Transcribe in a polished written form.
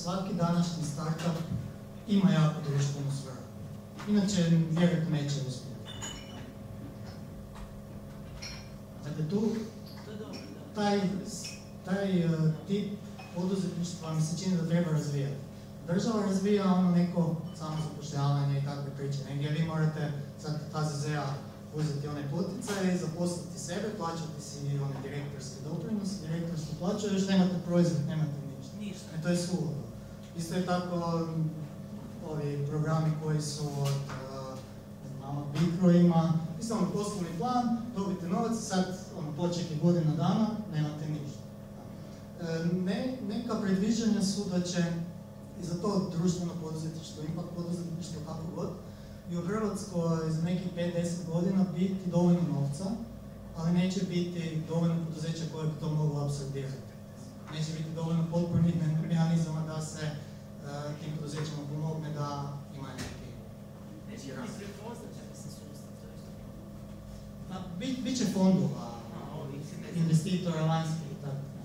svaki današnji startup ima jako društvenu svrhu. Inače, vjerojatno neće uspjeti. Dakle, tu taj tip poduzetništva mi se čini da treba razvijati. Država razvija ono neko samozapošljavanje i takve priče. Negdje vi morate sad HZZ-a uzeti one poticaje, zaposliti sebe, plaćati si one direktorske doprinose, direktorsku plaću, još nemate proizvod, nemate ništa. To je suludo. Isto je tako ovi programi koji su od Bicro ima, isto ono poslovni plan, dobite novac, sad poček je godina dana, nemate ništa. Neka predviđanja su da će i za to društveno poduzetništvo, impact poduzetništvo, kako god, i u Hrvatskoj za nekih 5-10 godina biti dovoljno novca, ali neće biti dovoljno poduzeća koje bi to moglo apsorbirati. Neće biti dovoljno potpornih mehanizama da se tim poduzećima pomogne da imaju neki rast. Biće fondova, investitora, lanjskih i tako.